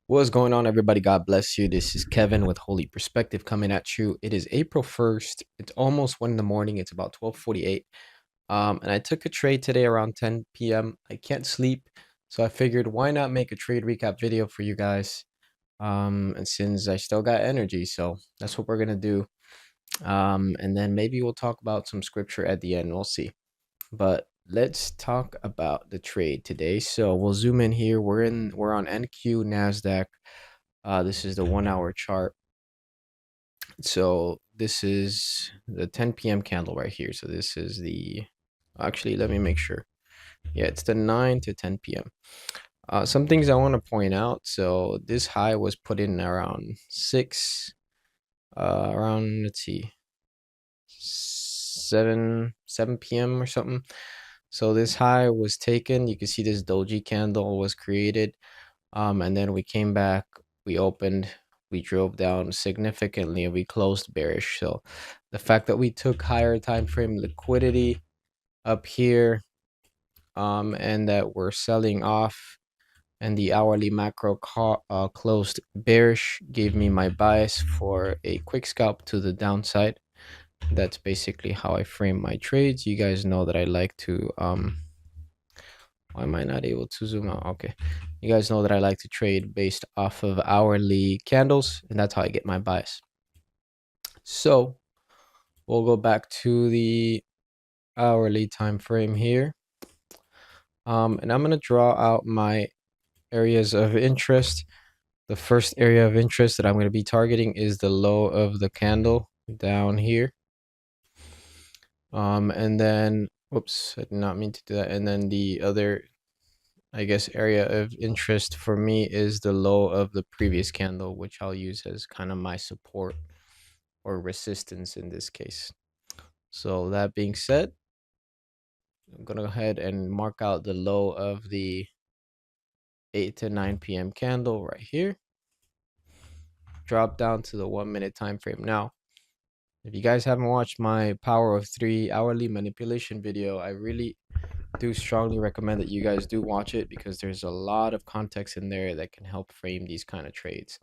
What's going on, everybody? God bless you. This is Kevin with Holy Perspective coming at you. It is April 1st. It's almost 1 in the morning. It's about 12:48. And I took a trade today around 10 p.m. I can't sleep, so I figured why not make a trade recap video for you guys. And since I still got energy, so that's what we're gonna do. And then maybe we'll talk about some scripture at the end. We'll see. But let's talk about the trade today. So we'll zoom in here. We're on NQ Nasdaq. This is the 1 hour chart. So this is the 10 p.m. candle right here. So this is actually, let me make sure. Yeah, it's the 9 to 10 p.m. Some things I want to point out. So this high was put in around let's see, 7 p.m. or something. So this high was taken. You can see this doji candle was created. And then we came back, we opened, we drove down significantly, and we closed bearish. So the fact that we took higher time frame liquidity up here, and that we're selling off, and the hourly macro closed bearish, gave me my bias for a quick scalp to the downside. That's basically how I frame my trades. You guys know that I like to why am I not able to zoom out? Okay. You guys know that I like to trade based off of hourly candles, and that's how I get my bias. So we'll go back to the hourly time frame here. And I'm going to draw out my areas of interest. The first area of interest that I'm going to be targeting is the low of the candle down here. And then, whoops, I did not mean to do that. And then the other, I guess, area of interest for me is the low of the previous candle, which I'll use as kind of my support or resistance in this case. So that being said, I'm going to go ahead and mark out the low of the 8 to 9 p.m. candle right here. Drop down to the 1 minute time frame. Now, if you guys haven't watched my Power of 3 hourly manipulation video, I really do strongly recommend that you guys do watch it, because there's a lot of context in there that can help frame these kind of trades.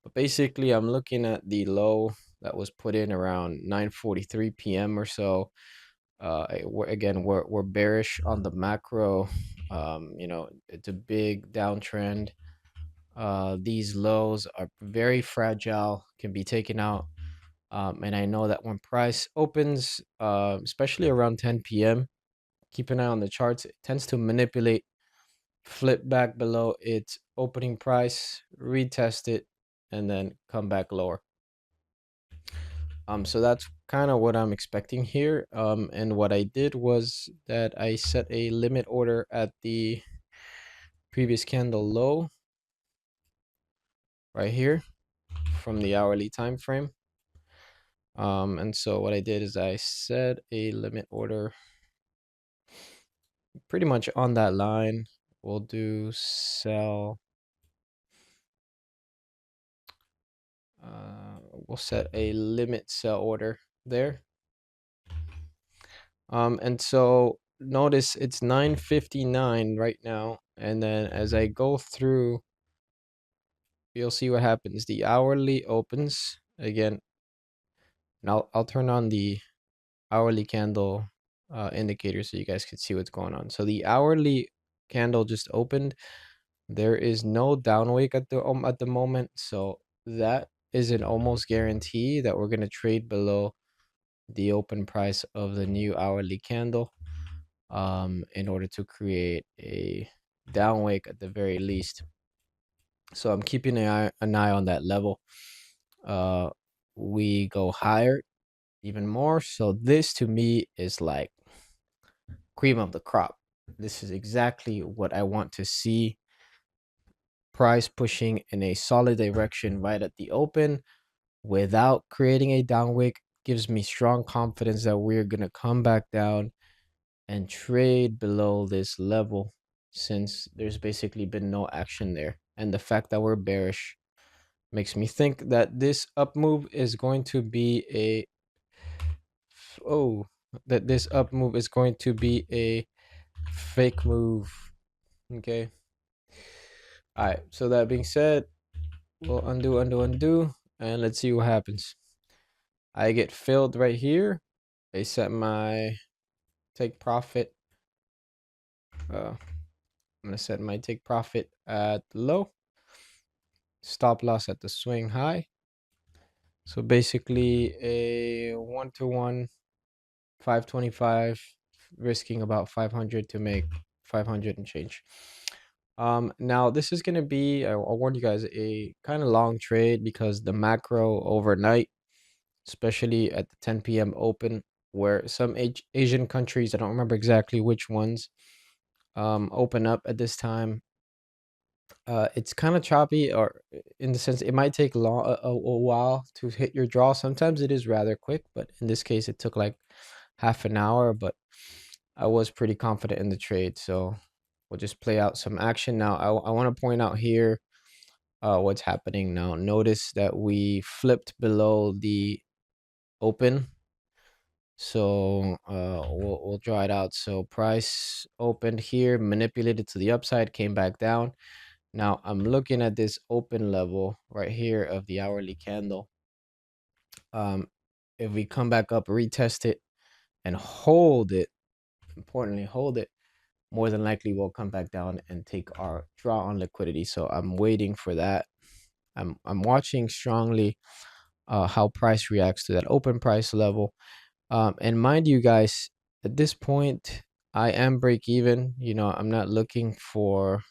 But basically, I'm looking at the low that was put in around 9:43 p.m. or so. We're bearish on the macro. It's a big downtrend. These lows are very fragile, can be taken out. And I know that when price opens, especially around 10 p.m., keep an eye on the charts. It tends to manipulate, flip back below its opening price, retest it, and then come back lower. So that's kind of what I'm expecting here. And what I did was that I set a limit order at the previous candle low right here from the hourly time frame. And so what I did is I set a limit order pretty much on that line. We'll do sell. We'll set a limit sell order there. And so notice it's 9:59 right now, and then as I go through, you'll see what happens. The hourly opens again, and I'll turn on the hourly candle indicator so you guys can see what's going on. So the hourly candle just opened. There is no downwake at the moment, so that is an almost guarantee that we're gonna trade below the open price of the new hourly candle, in order to create a downwake at the very least. So I'm keeping an eye on that level. We go higher even more. So this to me is like cream of the crop. This is exactly what I want to see. Price pushing in a solid direction right at the open without creating a downwick gives me strong confidence that we're going to come back down and trade below this level, since there's basically been no action there. And the fact that we're bearish makes me think that this up move is going to be oh that this up move is going to be a fake move. Okay, All right. So that being said, we'll undo, undo, undo, and let's see what happens. I get filled right here. I set my take profit. I'm gonna set my take profit at low, stop loss at the swing high. So basically a 1-to-1, 525, risking about 500 to make 500 and change. Now this is gonna be, I'll warn you guys, a kind of long trade because the macro overnight, especially at the 10 p.m. open, where some Asian countries, I don't remember exactly which ones, open up at this time. It's kind of choppy, or in the sense it might take a while to hit your draw. Sometimes it is rather quick, but in this case, it took like half an hour. But I was pretty confident in the trade, so we'll just play out some action now. I want to point out here what's happening now. Notice that we flipped below the open, so we'll draw it out. So price opened here, manipulated to the upside, came back down. Now I'm looking at this open level right here of the hourly candle. Um, if we come back up, retest it, and hold it, importantly, hold it, more than likely we'll come back down and take our draw on liquidity. So I'm waiting for that. I'm watching strongly how price reacts to that open price level. And mind you guys, at this point, I am break even. You know, I'm not looking for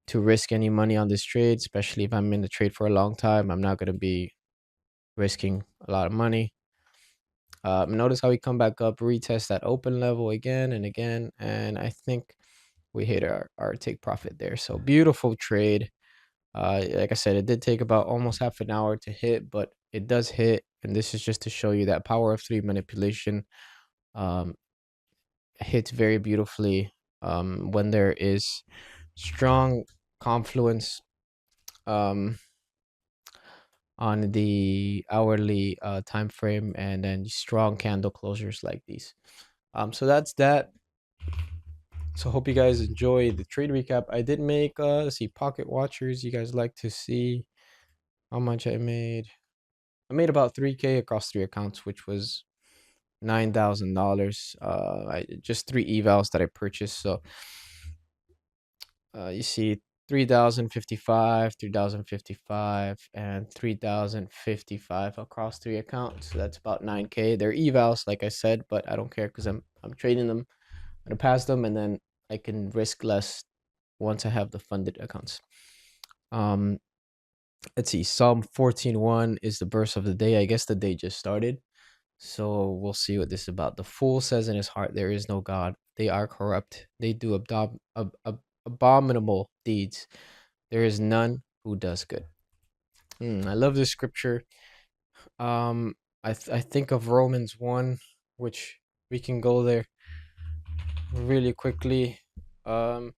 to risk any money on this trade, especially if I'm in the trade for a long time. I'm not going to be risking a lot of money. Notice how we come back up, retest that open level again and again, and I think we hit our take profit there. So beautiful trade. Like I said, it did take about almost half an hour to hit, but it does hit, and this is just to show you that power of three manipulation um, hits very beautifully when there is strong confluence um, on the hourly time frame, and then strong candle closures like these. So that's that. So hope you guys enjoy the trade recap. I did make let's see, pocket watchers. You guys like to see how much I made? I made about 3K across three accounts, which was $9,000. I just three evals that I purchased. So you see 3,055, 3,055, and 3,055 across three accounts. So that's about 9K. They're evals, like I said, but I don't care because I'm trading them. I'm gonna pass them, and then I can risk less once I have the funded accounts. Um, let's see. Psalm 14:1 is the verse of the day. I guess the day just started. So we'll see what this is about. The fool says in his heart, there is no God. They are corrupt. They do abominable deeds. There is none who does good. I love this scripture. I think of Romans 1, which we can go there really quickly. And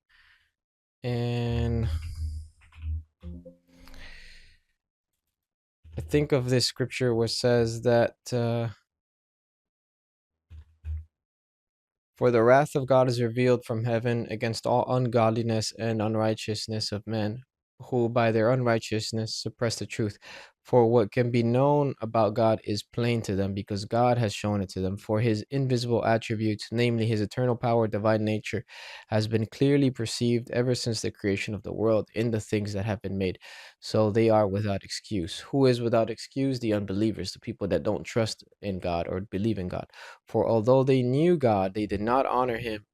I think of this scripture which says that for the wrath of God is revealed from heaven against all ungodliness and unrighteousness of men, who by their unrighteousness suppress the truth. For what can be known about God is plain to them, because God has shown it to them. For his invisible attributes, namely his eternal power, divine nature, has been clearly perceived ever since the creation of the world in the things that have been made. So they are without excuse. Who is without excuse? The unbelievers, the people that don't trust in God or believe in God. For although they knew God, they did not honor him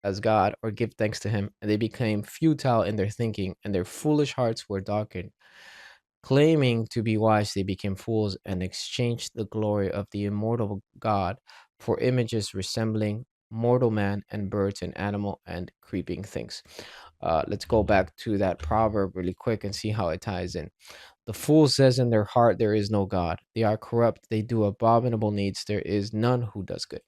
as God or give thanks to him, and they became futile in their thinking, and their foolish hearts were darkened. Claiming to be wise, they became fools and exchanged the glory of the immortal God for images resembling mortal man and birds and animal and creeping things. Let's go back to that proverb really quick and see how it ties in. The fool says in their heart, there is no God. They are corrupt. They do abominable needs. There is none who does good.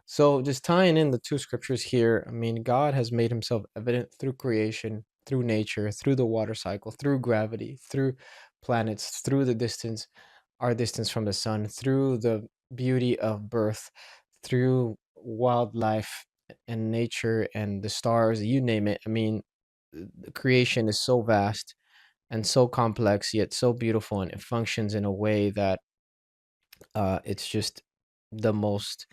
So, just tying in the two scriptures here, I mean, God has made himself evident through creation, through nature, through the water cycle, through gravity, through planets, through the distance, our distance from the sun, through the beauty of birth, through wildlife and nature and the stars, you name it. I mean, the creation is so vast and so complex, yet so beautiful, and it functions in a way that it's just the most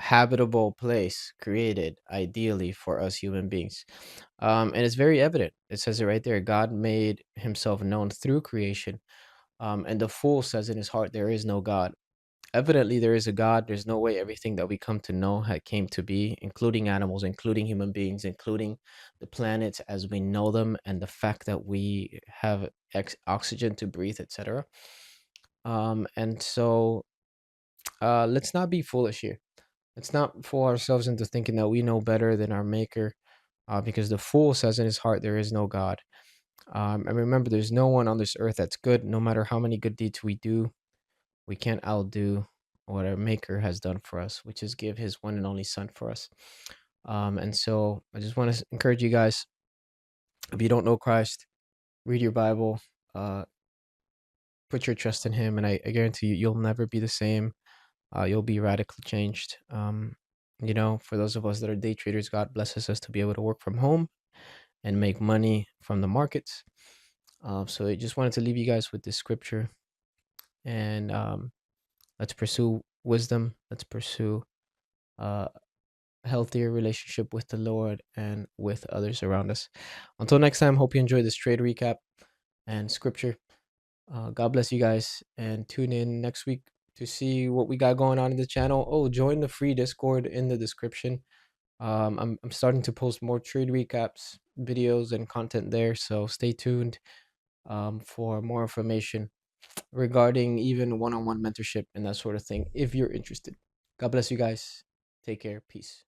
habitable place created ideally for us human beings. And it's very evident. It says it right there. God made himself known through creation. And the fool says in his heart, there is no God. Evidently, there is a God. There's no way everything that we come to know had came to be, including animals, including human beings, including the planets as we know them, and the fact that we have oxygen to breathe, etc. And so let's not be foolish here. Let's not fool ourselves into thinking that we know better than our Maker, because the fool says in his heart, there is no God. And remember, there's no one on this earth that's good. No matter how many good deeds we do, we can't outdo what our Maker has done for us, which is give his one and only Son for us. And so I just want to encourage you guys, if you don't know Christ, read your Bible, uh, put your trust in him, and I guarantee you, you'll never be the same. You'll be radically changed. For those of us that are day traders, God blesses us to be able to work from home and make money from the markets. So I just wanted to leave you guys with this scripture, and let's pursue wisdom. Let's pursue a healthier relationship with the Lord and with others around us. Until next time, hope you enjoyed this trade recap and scripture. God bless you guys, and tune in next week to see what we got going on in the channel. Oh, join the free Discord in the description. I'm starting to post more trade recaps, videos, and content there, so stay tuned for more information regarding even one-on-one mentorship and that sort of thing if you're interested. God bless you guys. Take care. Peace.